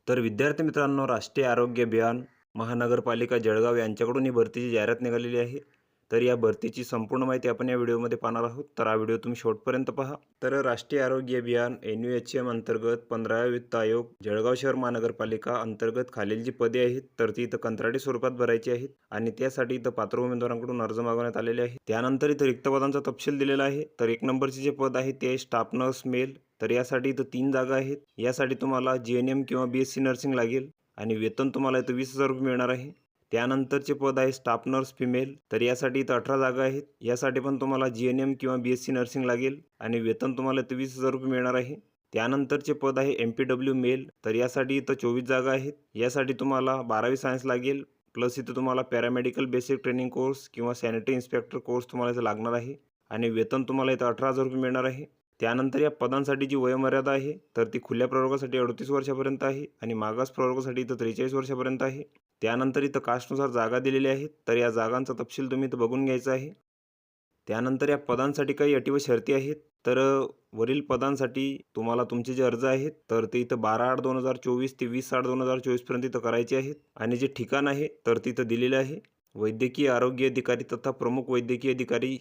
तर विद्यार्थी मित्रांनो, राष्ट्रीय आरोग्य अभियान, महानगरपालिका जळगाव यांच्याकडून ही भरतीची जाहिरात निघालेली आहे. तर या भरतीची संपूर्ण माहिती आपण या व्हिडिओमध्ये पाहणार आहोत. तर हा व्हिडिओ तुम्ही शेवटपर्यंत पहा. तर राष्ट्रीय आरोग्य अभियान NUHM अंतर्गत 15व्या वित्त आयोग जळगाव शहर महानगरपालिका अंतर्गत खालील जी पदे आहेत तर ती इथं कंत्राटी स्वरूपात भरायची आहेत आणि त्यासाठी इथं पात्र उमेदवारांकडून अर्ज मागवण्यात आलेले आहे. त्यानंतर इथं रिक्त पदांचा तपशील दिलेला आहे. तर 1 नंबरचे जे पद आहे ते स्टाफ नर्स मेल. तर यासाठी इथं 3 जागा आहेत. यासाठी तुम्हाला GNM किंवा BSc नर्सिंग लागेल आणि वेतन तुम्हाला इथं 20,000 रुपये मिळणार आहे. त्यानंतरचे पद आहे स्टाफ नर्स फिमेल. तर यासाठी इथं 18 जागा आहेत. यासाठी पण तुम्हाला GNM किंवा BSc नर्सिंग लागेल आणि वेतन तुम्हाला इथं 20,000 रुपये मिळणार आहे. त्यानंतरचे पद आहे MPW मेल. तर यासाठी इथं 24 जागा आहेत. यासाठी तुम्हाला 12वी सायन्स लागेल प्लस इथं तुम्हाला पॅरामेडिकल बेसिक ट्रेनिंग कोर्स किंवा सॅनिटरी इन्स्पेक्टर कोर्स तुम्हाला इथं लागणार आहे आणि वेतन तुम्हाला इथं 18,000 रुपये मिळणार आहे. त्यानंतर या पदांसाठी जी वयोमर्यादा आहे तर ती खुल्या प्रवर्गासाठी 38 वर्षापर्यंत आहे आणि मागास प्रवर्गासाठी इथं 43 वर्षापर्यंत आहे. त्यानंतर इथं कास्टनुसार जागा दिलेल्या आहेत. तर या जागांचा तपशील तुम्ही इथं बघून घ्यायचा आहे. त्यानंतर या पदांसाठी काही अटी व शर्ती आहेत. तर वरील पदांसाठी तुम्हाला तुमचे जे अर्ज आहेत तर ते इथं 12/8/2024 ते 20/8/2024 पर्यंत इथं करायचे आहेत आणि जे ठिकाण आहे तर तिथं दिलेले आहे. वैद्यकीय आरोग्य अधिकारी तथा प्रमुख वैद्यकीय अधिकारी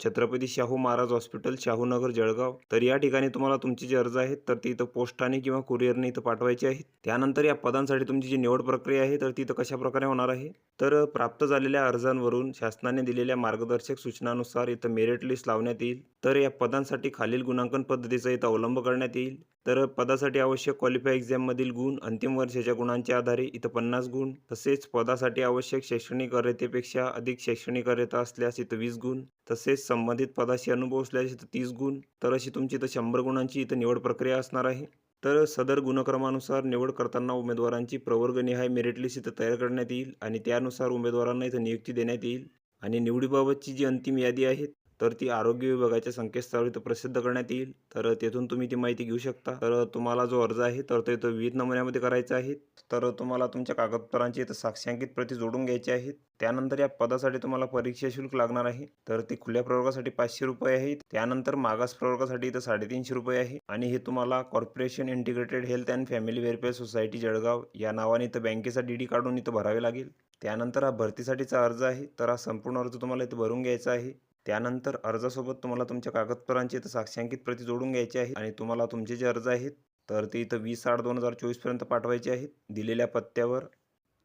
छत्रपती शाहू महाराज हॉस्पिटल, शाहूनगर, जळगाव. तर या ठिकाणी तुम्हाला तुमचे जे अर्ज आहेत तर ते इथं पोस्टाने किंवा कुरिअरने इथं पाठवायचे आहेत. त्यानंतर या पदांसाठी तुमची जी निवड प्रक्रिया आहे तर ती इथं कशाप्रकारे होणार आहे. तर प्राप्त झालेल्या अर्जांवरून शासनाने दिलेल्या मार्गदर्शक सूचनानुसार इथं मेरिट लिस्ट लावण्यात येईल. तर या पदांसाठी खालील गुणांकन पद्धतीचा इथं अवलंब करण्यात येईल. तर पदासाठी आवश्यक क्वालिफाय एक्झाममधील गुण अंतिम वर्षाच्या गुणांच्या आधारे इथं 50 गुण. तसेच पदासाठी आवश्यक शैक्षणिक अर्हतेपेक्षा अधिक शैक्षणिक अर्हता असल्यास इथं 20 गुण. तसेच संबंधित पदाशी अनुभव असल्यास इथं 30 गुण. तर अशी तुमची इथं 100 गुणांची इथं निवड प्रक्रिया असणार आहे. तर सदर गुणक्रमानुसार निवड करताना उमेदवारांची प्रवर्गनिहाय मेरिट लिस्ट इथं तयार करण्यात येईल आणि त्यानुसार उमेदवारांना इथं नियुक्ती देण्यात येईल आणि निवडीबाबतची जी अंतिम यादी आहे तर ती आरोग्य विभागाच्या संकेतस्थळावर इथं प्रसिद्ध करण्यात येईल. तर तेथून तुम्ही ती माहिती घेऊ शकता. तर तुम्हाला जो अर्ज आहे तर तो इथं विविध नमुन्यामध्ये करायचा आहे. तर तुम्हाला तुमच्या कागदपत्रांची इथं साक्षांकित प्रती जोडून घ्यायची आहेत. त्यानंतर या पदासाठी तुम्हाला परीक्षा शुल्क लागणार आहे. तर ते खुल्या प्रवर्गासाठी 500 रुपये आहे. त्यानंतर मागास प्रवर्गासाठी इथं 350 रुपये आहे आणि हे तुम्हाला corporation integrated health and family welfare society Jalgaon या नावाने इथं बँकेचा DD काढून इथं भरावे लागेल. त्यानंतर हा भरतीसाठीचा अर्ज आहे. तर हा संपूर्ण अर्ज तुम्हाला इथं भरून घ्यायचा आहे. त्यानंतर अर्जासोबत तुम्हाला तुमच्या कागदपत्रांची इथं साक्षांकित प्रती जोडून घ्यायची आहे आणि तुम्हाला तुमचे जे अर्ज आहेत तर ते इथं 20/8/2024 पर्यंत पाठवायचे आहेत दिलेल्या पत्त्यावर.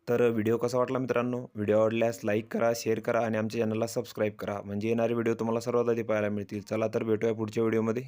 तर व्हिडिओ कसा वाटला मित्रांनो? व्हिडिओ आवडल्यास लाईक करा, शेअर करा आणि आमच्या चॅनलला सबस्क्राईब करा म्हणजे येणारे व्हिडिओ तुम्हाला सर्वात आधी पाहायला मिळतील. चला तर भेटूया पुढच्या व्हिडिओमध्ये.